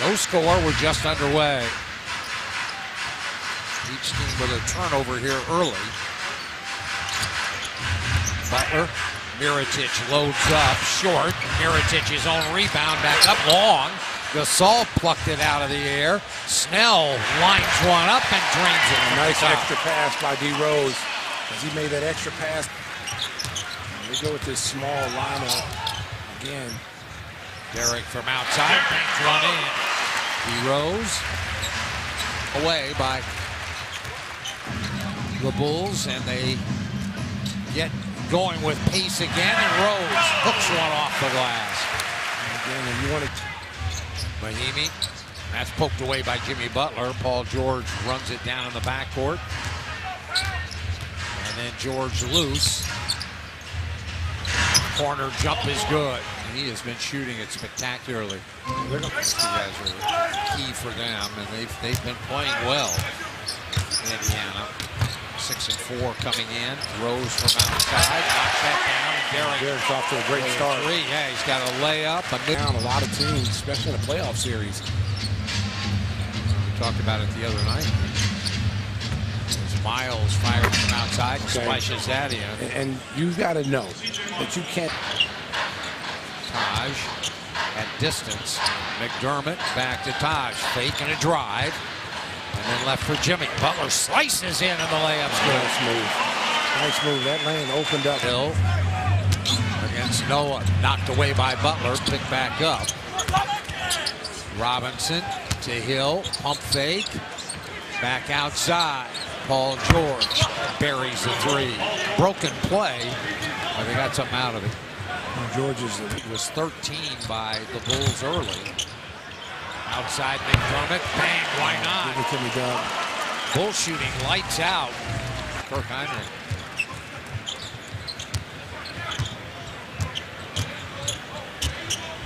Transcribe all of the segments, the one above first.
No score, we're just underway. Each team with a turnover here early. Butler, Mirotic loads up, short. Mirotic's own rebound, back up long. Gasol plucked it out of the air. Snell lines one up and drains it. A nice extra pass by D. Rose, as he made that extra pass. They go with this small lineup again. Derek from outside, banks one in. D. Rose away by the Bulls, and they get going with pace again, and Rose hooks one off the glass. Again, and you want to. Mahimi, that's poked away by Jimmy Butler. Paul George runs it down in the backcourt. And then George loose. Corner jump is good. And he has been shooting it spectacularly. These guys are key for them, and they've been playing well. Indiana, 6-4 coming in. Rose from outside, knocks that down. Derek's off to a great start. Yeah, he's got a layup. Down a lot of teams, especially in the playoff series. We talked about it the other night. As Miles fires from outside, splashes that in. And you've got to know that you can't. Taj at distance. McDermott back to Taj, fake and a drive. And then left for Jimmy. Butler slices in, and the layup's good. Nice move. Nice move. That lane opened up. Hill against Noah. Knocked away by Butler. Picked back up. Robinson to Hill. Pump fake. Back outside. Paul George buries the three. Broken play. But they got something out of it. George was 13 by the Bulls early. Outside McDermott, bang, why not? It can be done. Bull shooting, lights out. Kirk Heinrich.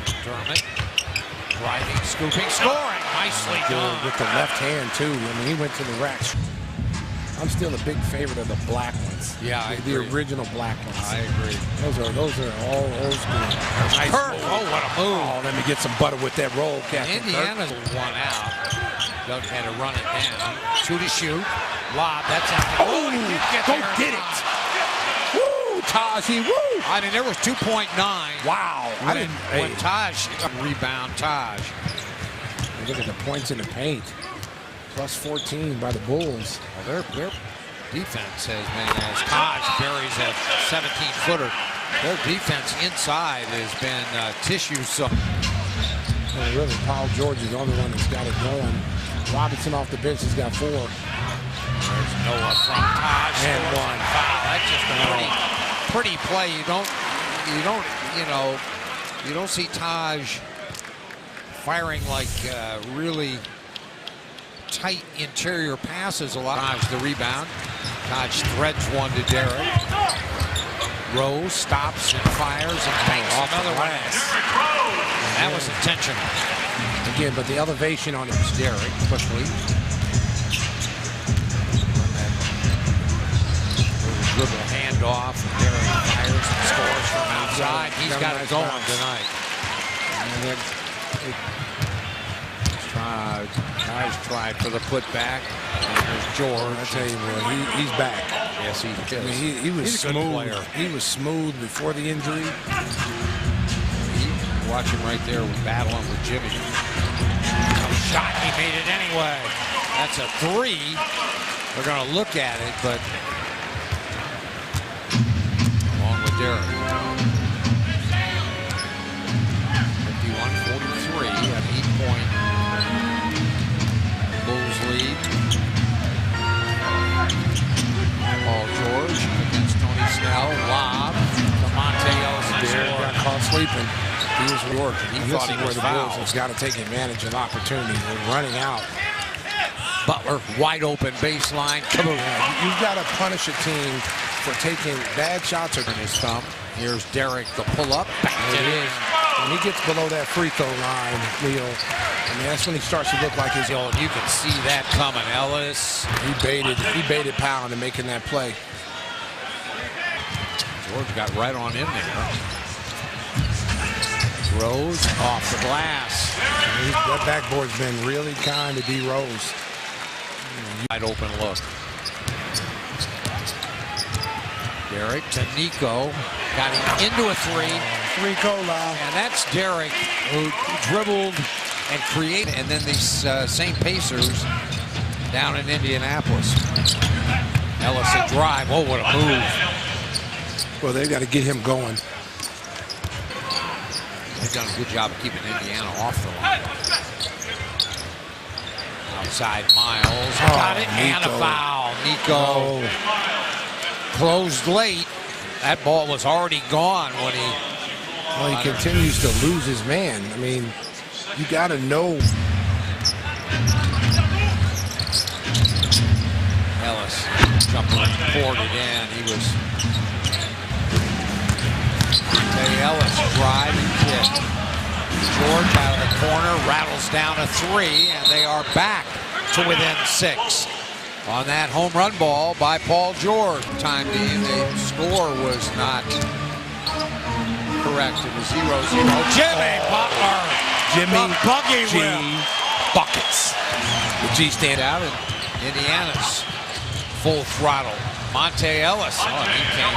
McDermott, driving, scooping, scoring. Nicely done. With the left hand, too. I mean, he went to the rack. I'm still a big favorite of the black ones. Yeah, I agree. The original black ones. I agree. Those are all old school. Nice Kirk. Oh, what a move. Oh, let me get some butter with that roll, Captain. Indiana's one out. Doug had to run it down. Two to shoot. Lob. That's out. Oh, go get it. Woo, Taj. Woo. I mean, there was 2.9. Wow. When Taj rebound, Taj. Look at the points in the paint. Plus 14 by the Bulls. Well, their defense has been, as Taj buries a 17-footer, their defense inside has been tissue. So really, Paul George is the only one that's got it going. Robinson off the bench has got 4. There's Noah from Taj. And one. Foul. That's just a pretty play. You don't see Taj firing like really tight interior passes a lot. Taj the rebound. Taj threads one to Derek. Rose stops and fires and banks another one. That was intentional. Again, but the elevation on it. Derek quickly. Dribble handoff. Derek fires and scores from outside. He's got it going tonight. Taj tried for the putback. And there's George. I tell you what, he's back. Yes, he is. I mean, he was He's a good player. He was smooth before the injury. Watch him right there battling with Jimmy. Shot, he made it anyway. That's a 3. They're going to look at it, but along with Derek. 51-43, an 8-point Bulls lead. Paul George against Tony Snell. Lob. Monte Ellis. Derek got caught sleeping. He was George. He thought he was fouled. He's got to take advantage of opportunities. They're running out. Butler, wide open baseline. Kaboom. You've got to punish a team for taking bad shots. In his thumb. Here's Derek, the pull-up. Back it in. When he gets below that free throw line, Leo, I mean, that's when he starts to look like his own. You can see that coming, Ellis. He baited Powell into making that play. George got right on in there. Rose off the glass. That backboard's been really kind to D. Rose. Wide open look. Derek to Nico. Got him into a three. Three cola. And that's Derek, who dribbled and created. And then these same Pacers down in Indianapolis. Ellis a drive. Oh, what a move. Well, they've got to get him going. They've done a good job of keeping Indiana off the line. Outside Miles. Got it. And a foul. Nico closed late. That ball was already gone when he... Well, he continues to lose his man. I mean, you got to know. Ellis jumping and poured it in. He was... Ellis drive and kick. George out of the corner, rattles down a three, and they are back to within 6 on that home run ball by Paul George. Time being, the score was not correct. It was 0-0. Jimmy Butler. Jimmy the buggy G. whip. Buckets. The G stand Out in Indiana's full throttle. Monte Ellis. Oh, and he came.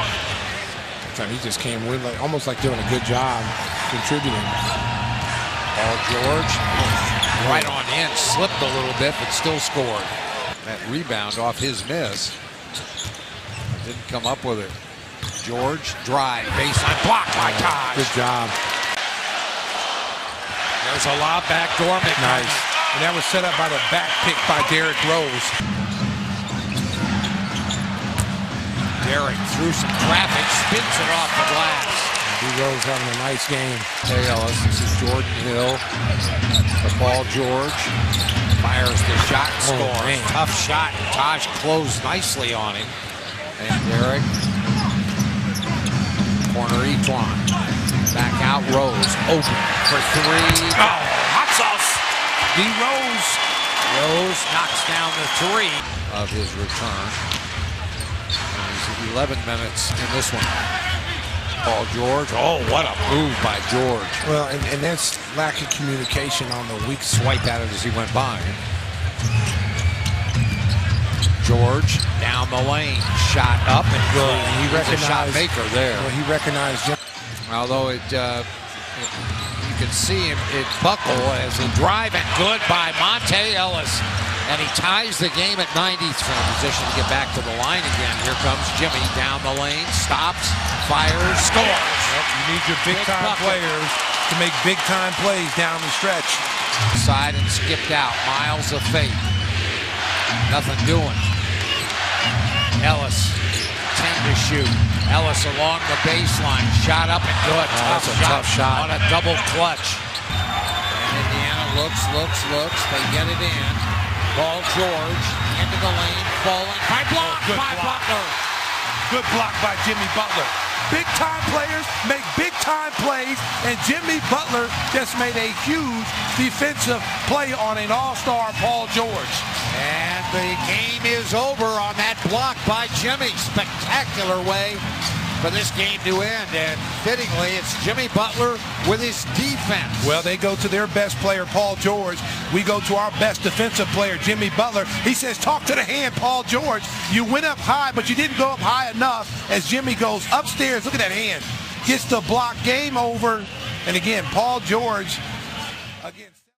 He just came with almost like doing a good job contributing. Paul George right on in, slipped a little bit, but still scored. That rebound off his miss. Didn't come up with it. George drive, baseline blocked by Taj. Good job. There's a lob backdoor. Nice. And that was set up by the back pick by Derrick Rose. Derrick through some traffic, spins it off the glass. D. Rose having a nice game. Hey Ellis, this is Jordan Hill for Paul George. Fires the shot, scores. Tough shot. Taj closed nicely on him. And Derrick. Corner Etuan. Back out Rose. Open for three. Oh, hot sauce. D. Rose. Rose knocks down the three of his return. 11 minutes in this one. Paul George. Oh, what a move by George. Well, and that's lack of communication on the weak Swiped at it as he went by. George down the lane. Shot up and good. He recognized, a shot maker there. Well, he recognized Jim. Although you can see him buckle as he drive and good by Monte Ellis. And he ties the game at 90. He's in a position to get back to the line again. Here comes Jimmy down the lane, stops, fires, scores. Yep, you need your big-time players to make big-time plays down the stretch. Side and skipped out. Miles of fate. Nothing doing. Ellis, 10 to shoot. Ellis along the baseline. Shot up and good. Tough shot on a double clutch. And Indiana looks. They get it in. Paul George into the lane, falling. High block by Butler. Good block by Jimmy Butler. Big-time players make big-time plays, and Jimmy Butler just made a huge defensive play on an all-star Paul George. And the game is over on that block by Jimmy. Spectacular way for this game to end, and fittingly, it's Jimmy Butler with his defense. Well, they go to their best player, Paul George. We go to our best defensive player, Jimmy Butler. He says, talk to the hand, Paul George. You went up high, but you didn't go up high enough. As Jimmy goes upstairs, look at that hand. Gets the block, game over. And again, Paul George against